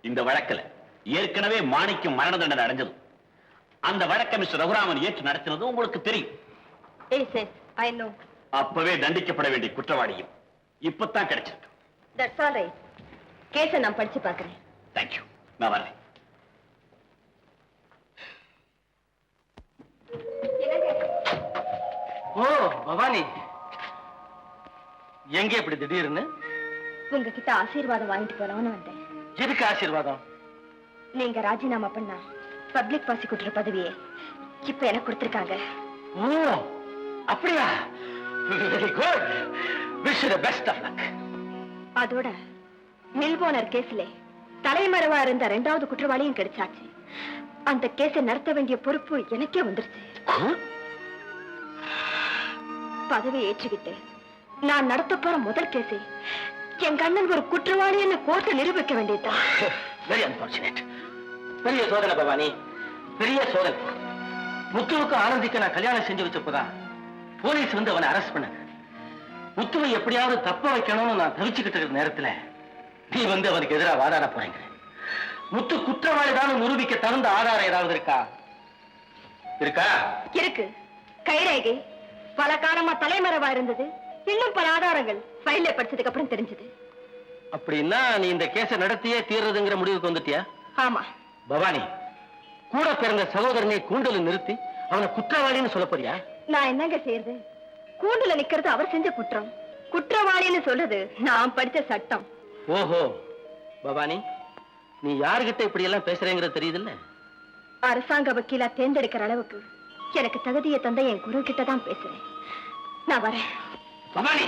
இந்த வழக்கில் ஏற்கனவே மாணிக்கம் மரண தண்டனை அடைஞ்சது. அந்த வழக்கை மிஸ்டர் ரகுராமன் ஏற்று நடத்தினது உங்களுக்கு தெரியும். அப்பவே தண்டிக்கப்பட வேண்டிய குற்றவாளியும் இப்பதான் கிடைச்சிருக்கு. கேஸை நான் படிச்சு பார்க்கிறேன். தேங்க்யூ. நான் வரேன். ஓ பவானி, எங்க இப்படி திடீர்னு? உங்ககிட்ட ஆசீர்வாதம் வாங்கிட்டு போனவன்னு வந்தேன். எதுக்கு ஆசீர்வாதம்? நீங்க ராஜினாமா பண்ணா பப்ளிக் ப்ராசிக்யூட்டர் பதவியே இப்ப எனக்கு கொடுத்திருக்காங்க. ஓ அப்படியா? Very good. Wish you the best of luck. அதோட மில்போனர் கேஸ்ல தலைமறைவா இருந்த 2வது குற்றவாளியும் கிடைச்சாச்சு. அந்த கேஸை நடத்த வேண்டிய பொறுப்பு எனக்கே வந்துருச்சு. பதவி ஏற்றுக்கிட்டு நான் நடத்த போற முதல் கேஸை என் கண்ணன் ஒரு குற்றவாளி என்ன கோர்ட்டை நிரூபிக்க வேண்டியதுதான். Very unfortunate. பெரிய சோதனை பவானி, பெரிய சோதனை. முத்துவுக்கு ஆனந்திக்க நான் கல்யாணம் செஞ்சு வச்சப்போதான் போலீஸ் வந்து அவனை அரெஸ்ட் பண்ண. முத்துவை எப்படியாவது தப்ப வைக்கணும்னு நான் தவிச்சுக்கிட்டு இருக்கிற நேரத்துல நீ வந்து அவனுக்கு எதிராக வாதாட போறீங்க. முத்து குற்றவாளிதான் நிரூபிக்க தகுந்த ஆதாரம் ஏதாவது இருக்கா? இருக்கு. கைரேகை பல காலமா தலைமறைவா இருந்தது. இன்னும் பல ஆதாரங்கள் ஃபைல்ல படிச்சதுக்கு அப்புறம் தெரிஞ்சது. அப்படின்னா நீ இந்த கேஸை நடத்தியே தீர்றதுங்கிற முடிவுக்கு வந்துட்டியா? ஆமா. பவானி, கூட பிறந்த சகோதரனை கூண்டல நிறுத்தி அவனை குற்றவாளின்னு சொல்ல போறியா? நான் என்னங்க செய்யறது? கூண்டுல நிக்கிறது அவர் செஞ்ச குற்றம். குற்றவாளின்னு சொல்றது நான் படிச்ச சட்டம். ஓஹோ பவானி, நீ யாருகிட்ட இப்படி எல்லாம் பேசுறேங்கிறது தெரியுதுல்ல? அரசாங்க வக்கீலா தேர்ந்தெடுக்கிற அளவுக்கு எனக்கு தகுதியை தந்த என் குரு கிட்ட தான் பேசுறேன். நான் வரேன். பவானி,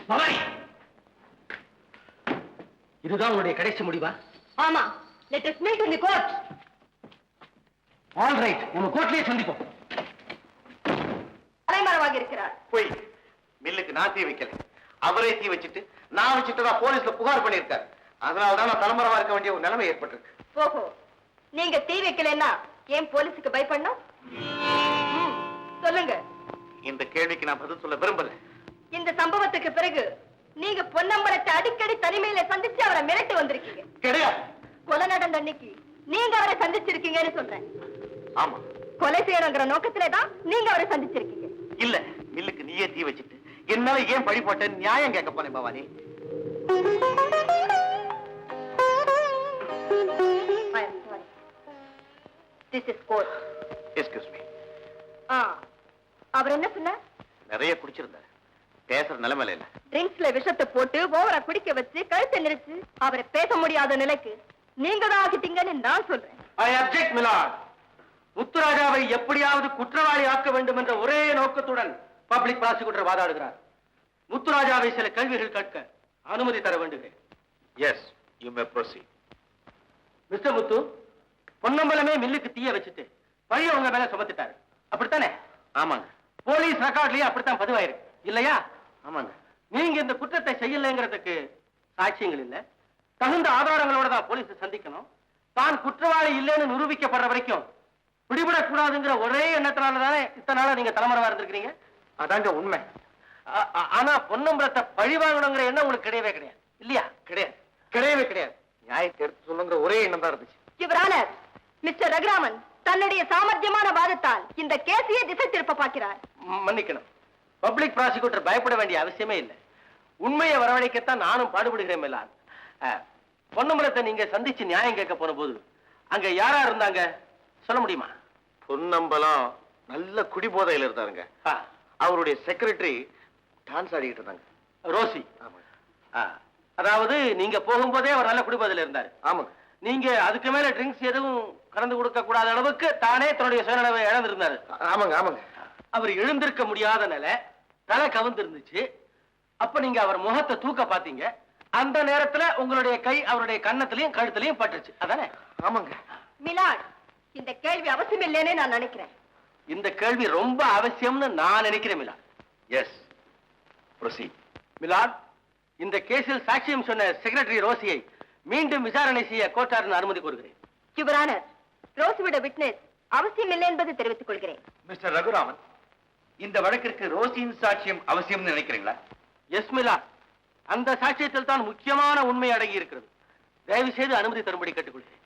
பவானி, இதுதான் உன்னுடைய கடைசி முடிவா? ஆமா. Let us meet in the court. All right, நம்ம கோர்ட்லயே சந்திப்போம். தலைமறைவாக இருக்கிறார். போய் மில்லுக்கு நான் தீ வைக்கல, அவரே தீ வச்சுட்டு நான் வச்சுட்டதா போலீஸ்ல புகார் பண்ணியிருக்காரு. அதனாலதான் நான் தலைமறைவா இருக்க வேண்டிய ஒரு நிலைமை ஏற்பட்டிருக்கு. ஓஹோ, நீங்க தீ வைக்கலன்னா ஏன் போலீஸுக்கு பயப்படணும்? சொல்லுங்க. இந்த கேள்விக்கு நான் பதில் சொல்ல விரும்பல. இந்த சம்பவத்துக்கு பிறகு நீங்க பொன்னம்பலத்தை அடிக்கடி தனிமையில சந்திச்சு அவரை மிரட்டி வந்திருக்கீங்க. கிடையாது. கொலை நடந்த அன்னைக்கு நீங்க அவரை சந்திச்சிருக்கீங்கன்னு சொல்றேன். ஆமா. கொலை செய்யணுங்கிற நோக்கத்திலேதான் நீங்க அவரை சந்திச்சிருக்கீங்க. இல்ல, மில்லுக்கு நீயே தீ வச்சுட்டு என்னால ஏன் பழி போட்ட நியாயம் கேட்க போனேன் Bhavani. This is court. Excuse me. அவர் என்ன சொன்னார்? நிறைய குடிச்சிருந்தாரு, பேசுற நிலைமையில இல்ல. ட்ரிங்க்ஸ்ல விஷத்தை போட்டு ஓவரா குடிக்க வச்சு கழுத்தை நிறுத்தி அவரை பேச முடியாத நிலைக்கு நீங்க தான் ஆகிட்டீங்கன்னு நான் சொல்றேன். I object, my lord. முத்துராஜாவை எப்படியாவது குற்றவாளி ஆக்க வேண்டும் என்ற ஒரே நோக்கத்துடன் பப்ளிக் ப்ராசிக்யூட்டர் வாதாடுகிறார். முத்துராஜாவை சில கேள்விகள் கேட்க அனுமதி தர வேண்டுகிறேன். Yes, you may proceed. Mister Muthu, பொன்னம்பலமே மில்லுக்கு தீய வச்சுட்டு பழைய உங்க மேல சுமத்திட்டாரு, அப்படித்தானே? ஆமாங்க. போலீஸ் ரெக்கார்ட்லயே அப்படித்தான் பதிவாயிருக்கு, இல்லையா? ஆமாங்க. நீங்க இந்த குற்றத்தை செய்யலைங்கிறதுக்கு சாட்சியங்கள் இல்ல, தகுந்த ஆதாரங்களோட தான் போலீஸ் சந்திக்கணும். தான் குற்றவாளி இல்லைன்னு நிரூபிக்கப்படுற வரைக்கும் பிடிபடக்கூடாதுங்கிற ஒரே எண்ணத்தினாலதானே இத்தனை நாளா நீங்க தலைமறைவா இருந்திருக்கீங்க. அதாங்க உண்மை. ஆனா பொன்னம்பலத்தை பழி வாங்கணுங்கிற எண்ணம் உங்களுக்கு கிடையவே கிடையாது, இல்லையா? கிடையாது, கிடையவே கிடையாது. நியாயத்தை எடுத்து சொல்லுங்கிற ஒரே எண்ணம் தான் இருந்துச்சு. யுவரானர், மிஸ்டர் ரகுராமன் தன்னுடைய சாமர்த்தியமான வாதத்தால் இந்த கேஸையே திசை திருப்ப பார்க்கிறார். மன்னிக்கணும், பப்ளிக் ப்ராசிக்யூட்டர் பயப்பட வேண்டிய அவசியமே இல்லை. உண்மையை வரவழைக்கத்தான் நானும் பாடுபடுகிறேன். பொன்னம்பலத்தை நீங்க சந்திச்சு நியாயம் கேட்க போன போது அங்க யாரா இருந்தாங்க சொல்ல முடியுமா? பொன்னம்பலம் நல்ல குடிபோதையில இருந்தாருங்க. அவருடைய செக்ரட்டரி டான்ஸ் ஆடிக்கிட்டு இருந்தாங்க, ரோசி. அதாவது நீங்க போகும்போதே அவர் நல்ல குடிபோதையில இருந்தாரு. ஆமாங்க. நீங்க அதுக்கு மேல ட்ரிங்க்ஸ் எதுவும் கலந்து கொடுக்க கூடாத அளவுக்கு தானே தன்னுடைய சுயநலவை இழந்திருந்தாரு. ஆமாங்க ஆமாங்க. அவர் எழுந்திருக்க முடியாத நிலை, தலை கவுந்து இருந்துச்சு. அப்ப நீங்க அவர் முகத்தை தூக்க பாத்தீங்க. அந்த நேரத்துல உங்களுடைய கை அவருடைய கன்னத்திலையும் கழுத்திலையும் பட்டுச்சு, அதானே? ஆமாங்க. மிலாட், இந்த கேள்வி அவசியம் இல்லைன்னு நான் நினைக்கிறேன். இந்த கேள்வி ரொம்ப அவசியம்னு நான் நினைக்கிறேன் மிலாட். S, proceed. மிலாட், இந்த கேஸில் சாட்சியம் சொன்ன செக்ரட்டரி ரோசியை மீண்டும் விசாரணை செய்ய கோர்ட்டாரின் அனுமதி கோருகிறேன். யுவரானர், ரோசியோட விட்னஸ் அவசியம் இல்லை என்பது தெரிவித்துக் கொள்கிறேன். மிஸ்டர் ரகுராமன், இந்த வழக்கிற்கு ரோசியின் சாட்சியம் அவசியம்னு நினைக்கிறீங்களா? எஸ் மிலா, அந்த சாட்சியத்தில் தான் முக்கியமான உண்மை அடங்கி இருக்கிறது. தயவு செய்து அனுமதி தரும்படி கேட்டுக்கொள்கிறேன்.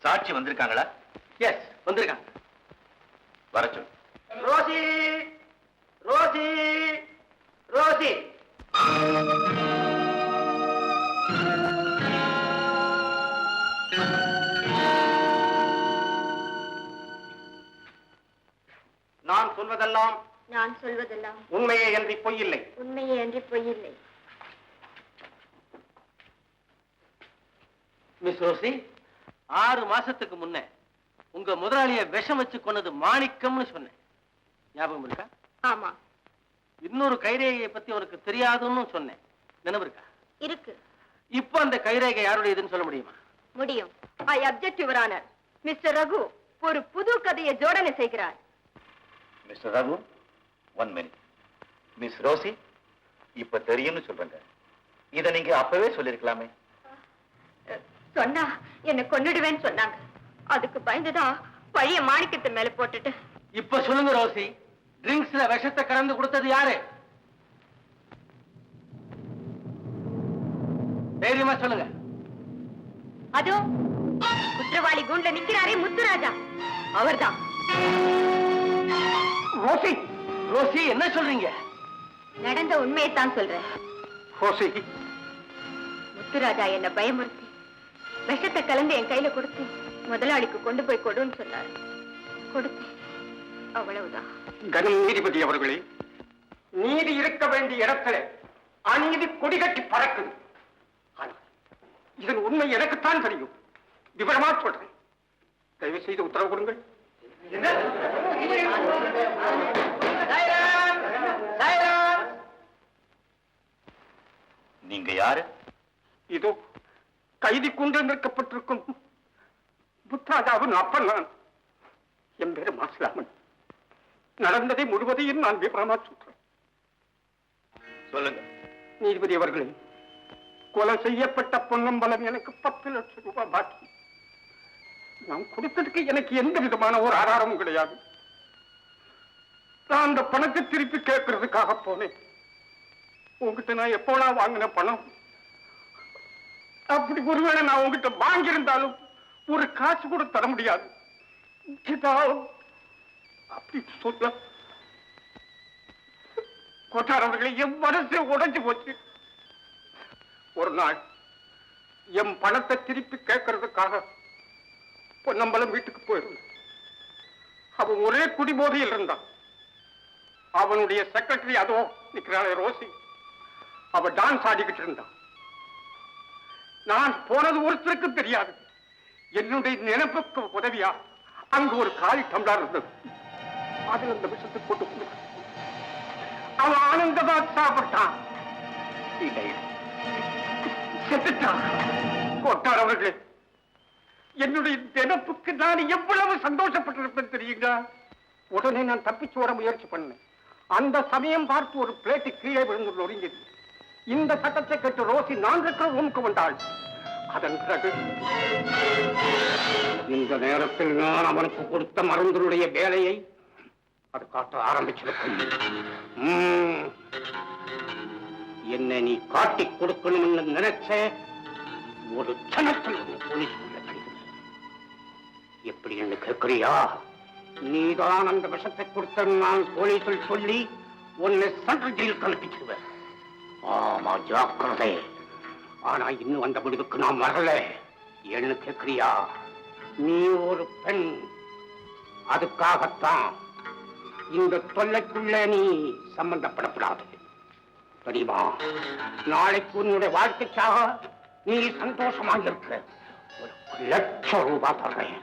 சாட்சி வந்திருக்காங்களா? எஸ், வந்திருக்காங்க. வர சொல்லு. Rosie, Rosie, Rosie. நான் சொல்வதெல்லாம் நான் சொல்வதெல்லாம் உண்மையே அன்றி பொய்யில்லை. உண்மையே அன்றி பொய்யில்லை. மிஸ் ரோசி, 6 மாசத்துக்கு முன்ன உங்க முதலாளிய விஷம் வச்சு கொன்னது மாணிக்கம்னு சொன்னேன். ஞாபகம் இருக்கா? ஆமா, இன்னொரு கைரேகையை பத்தி உனக்கு தெரியாதுன்னு சொன்னேன். நினைவு இருக்கா? இருக்கு. இப்ப அந்த கைரேகை யாருடையதுன்னு சொல்ல முடியுமா? முடியும். I object your honour. Mister Raghu ஒரு புது கதையை ஜோடனை செய்கிறார். Mister Raghu, 1 minute. Miss Rosie, இப்ப தெரியும்னு சொல்றேங்க. இத நீங்க அப்பவே சொல்லிருக்கலாமே. சொன்னா என்ன கொன்னுடுவேன்னு சொன்னாங்க. அதுக்கு பயந்துதான் பழைய மாணிக்கத்தை மேல போட்டுட்டு. இப்ப சொல்லுங்க ரோசி, ட்ரிங்க்ஸ்ல விஷத்தை கலந்து கொடுத்தது யாரு? தைரியமா சொல்லுங்க. அதோ குற்றவாளி கூண்ட நிக்கிறாரே முத்துராஜா, அவர்தான். ரோசி, ரோசி என்ன சொல்றீங்க? நடந்த உண்மையைத்தான் சொல்றேன். ரோசி, முத்துராஜா என்ன பயமுறுத்தி விஷத்தை கலந்து என் கையில கொடுத்து முதலாளிக்கு கொண்டு போய் கொடுன்னு சொன்னார். கொடுத்தேன், அவ்வளவுதான். கனம் நீதிபதி அவர்களே, நீதி இருக்க வேண்டிய இடத்துல அநீதி கொடிகட்டி பறக்குது. ஆனால் இதன் உண்மை எனக்குத்தான் தெரியும். விவரமா சொல்றேன். தயவு செய்து உத்தரவு கொடுங்கள். நீங்க யாரு? இதோ கைதி கொண்டு நிற்கப்பட்டிருக்கும் முத்துராஜாவின் அப்பன் நான். என் பேரு மாசிலாமன். நடந்ததை முழுவதையும் நான் விவரமா சொல்றேன். சொல்லுங்க. நீதிபதி அவர்களே, கொலை செய்யப்பட்ட பொன்னம்பலம் எனக்கு 10 லட்சம் ரூபாய் பாக்கி. நான் கொடுத்ததுக்கு எனக்கு எந்த விதமான ஒரு ஆதாரமும் கிடையாது. நான் அந்த பணத்தை திருப்பி கேட்கறதுக்காக போனேன். உங்ககிட்ட நான் எப்போனா வாங்கின பணம், அப்படி ஒருவேளை நான் உங்ககிட்ட வாங்கியிருந்தாலும் ஒரு காசு கூட தர முடியாது. அப்படி சொல்ல கொட்டாரவர்களை என் மனசு உடைஞ்சு போச்சு. ஒரு நாள் என் பணத்தை திருப்பி கேட்கறதுக்காக பொன்னம்பலம் வீட்டுக்கு போயிருந்தான். அவன் ஒரே குடிபோதையில் இருந்தான். அவனுடைய செக்ரட்டரி அதோ நிக்கிறாளே ரோசி, அவ டான்ஸ் ஆடிக்கிட்டு இருந்தான். நான் போனது ஒருத்தருக்கு தெரியாது. என்னுடைய நினைப்புக்கு உதவியா அங்கு ஒரு காலி டம்ளர் இருந்தது. அதில் அந்த விஷத்தை போட்டு கொடுத்தான். அவன் ஆனந்தமா சாப்பிட்டான். செத்துட்டான். கொட்டார் அவர்களே, என்னுடைய நினைப்புக்கு நான் எவ்வளவு சந்தோஷப்பட்டிருப்பேன் தெரியுங்களா? உடனே நான் தப்பிச்சு ஓட முயற்சி பண்ணேன். அந்த சமயம் பார்த்து ஒரு பிளேட்டு கீழே விழுந்து நொறுங்கியது. இந்த சட்டத்தை கேட்டு ரோசி நான் இருக்கிற ரூமுக்கு வந்தாள். அதன் பிறகு இந்த நேரத்தில் நான் அவனுக்கு கொடுத்த மருந்துடைய வேலையை அது காட்ட ஆரம்பிச்சிருக்கும். என்ன நீ காட்டி கொடுக்கணும்னு நினைச்ச ஒரு சனத்தில் போலீஸ் எப்படி என்று கேட்கிறியா? நீதான் அந்த விஷத்தை கொடுத்த நான் போலீஸில் சொல்லி உன்னை சென்ட்ரல் ஜெயில் கலப்பிச்சிருவேன். ஆமா, ஜாக்கிரதை. ஆனா இன்னும் அந்த முடிவுக்கு நான் வரல. என்ன கேட்கிறியா? நீ ஒரு பெண், அதுக்காகத்தான் இந்த தொல்லைக்குள்ள நீ சம்பந்தப்படக்கூடாது. தெரியுமா? நாளைக்கு உன்னுடைய வாழ்க்கைக்காக நீ சந்தோஷமாக இருக்க ஒரு லட்சம் ரூபாய் தர்றேன்.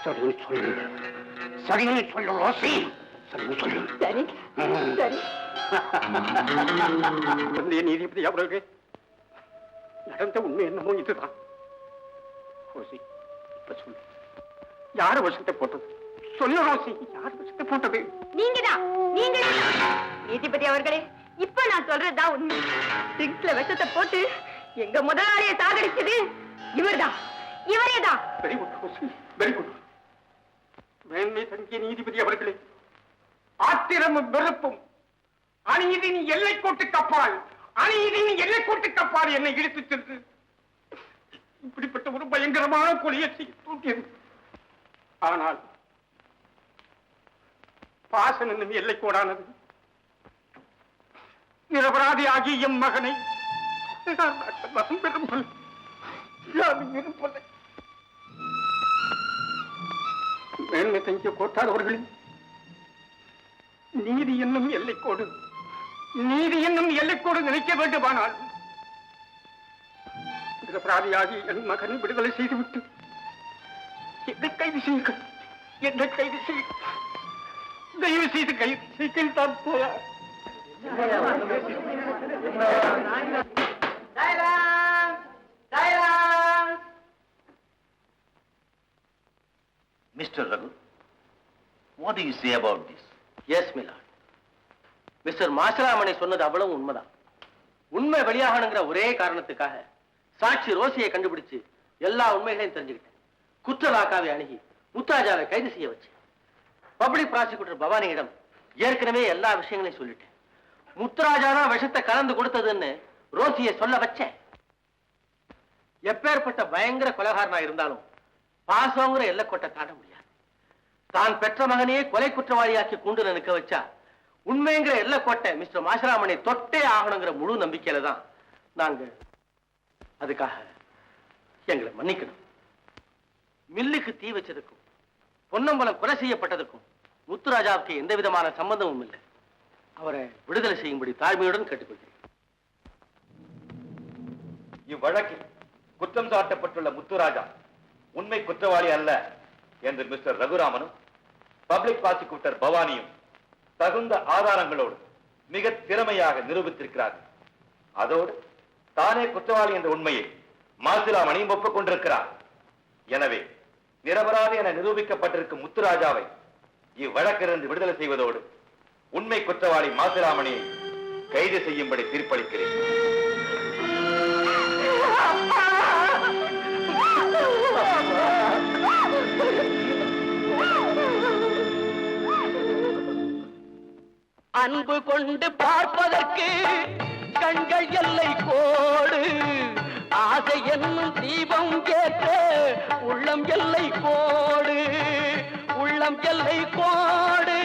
சரின்னு சொல்லு. சரின்னு சொல்லு ரோசி. சரின்னு சொல்லு. சரி சரி. நீதிபதி அவர்களே, நடந்த உண்மை என்னமோ இதுதான். ரோசி, இப்ப சொல்லு, யாரு விஷத்தை போட்டது? சொல்லு ரோசி, யாரு விஷத்தை போட்டது? நீங்கதான். நீதிபதி அவர்களே, இப்ப நான் சொல்றதுதான் உண்மை. ட்ரிங்க்ஸ்ல விஷத்தை போட்டு எங்க முதலாளியை சாகடிச்சது இவர்தான், இவரேதான். Very good Rosie, very good. மேன்மை தங்கிய நீதிபதி அவர்களே, பயமும் வெறுப்பும் அநீதியின் எல்லைக்கோட்டு கப்பால் அநீதியின் எல்லைக்கோட்டு கப்பால் என்னை இழுத்துச் சென்று இப்படிப்பட்ட ஒரு பயங்கரமான கொலையை தூக்கியது. ஆனால் பாசன் என்னும் எல்லைக்கோடானது நிரபராதி ஆகிய எம் மகனை மேன்மை தங்கிய கோட்டார் அவர்களின் நீதி என்னும் எல்லைக்கோடு நினைக்க வேண்டுமானால் நிரபராதியாகி என் மகனை விடுதலை செய்துவிட்டு என்னை கைது செய்யுங்கள், என்னை கைது செய்யுங்கள், தயவு செய்து கைது செய்யுங்கள். தான் போயார் Mr. Raghu, what do you say about this? Yes milord, mister Masilamani சொன்னது அவ்வளவு உண்மைதான். உண்மை வெளியாகணுங்கிற ஒரே காரணத்துக்காக சாட்சி ரோசியை கண்டுபிடிச்சு எல்லா உண்மைகளையும் தெரிஞ்சுக்கிட்டேன். குற்றவாக்காவை அணுகி முத்துராஜாவை கைது செய்ய வச்சு பப்ளிக் ப்ராசிக்யூட்டர் பவானியிடம் ஏற்கனவே எல்லா விஷயங்களையும் சொல்லிட்டேன். முத்துராஜா தான் விஷத்தை கலந்து கொடுத்ததுன்னு ரோசியை சொல்ல வச்சேன். எப்பேற்பட்ட பயங்கர கொலைகாரனா இருந்தாலும் பாசங்கிற எல்லைக்கோட்டை தாண்ட முடியாது. தான் பெற்ற மகனையே கொலை குற்றவாளியாக்கி கூண்டு நிற்க வச்சா உண்மைங்கிற எல்லைக்கோட்டை மிஸ்டர் மாசிலாமணி தொட்டே ஆகணுங்கிற முழு நம்பிக்கையில தான் நாங்க. அதுக்காக எங்களை மன்னிக்கணும். மில்லுக்கு தீ வச்சதுக்கும் பொன்னம்பலம் கொலை செய்யப்பட்டதுக்கும் முத்துராஜாவுக்கு எந்த விதமான சம்பந்தமும் இல்லை. அவரை விடுதலை செய்யும்படி தாழ்மையுடன் கேட்டுக்கொள்கிறேன். இவ்வழக்கில் குற்றம் சாட்டப்பட்டுள்ள முத்துராஜா உண்மை குற்றவாளி அல்ல என்று மிஸ்டர் ரகுராமனும் பப்ளிக் ப்ராசிக்யூட்டர் பவானியும் தகுந்த ஆதாரங்களோடு மிக திறமையாக நிரூபித்திருக்கிறார்கள். அதோடு தானே குற்றவாளி என்ற உண்மையை மாசிலாமணியும் ஒப்புக் கொண்டிருக்கிறார். எனவே நிரபராதி என நிரூபிக்கப்பட்டிருக்கும் முத்துராஜாவை இவ்வழக்கிலிருந்து விடுதலை செய்வதோடு உண்மை குற்றவாளி மாசிலாமணியை கைது செய்யும்படி தீர்ப்பளிக்கிறேன். அன்பு கொண்டு பார்ப்பதற்கு கண்கள் எல்லை கோடு, ஆசை என்னும் தீபம் கேட்ட உள்ளம் எல்லை கோடு, உள்ளம் எல்லை கோடு.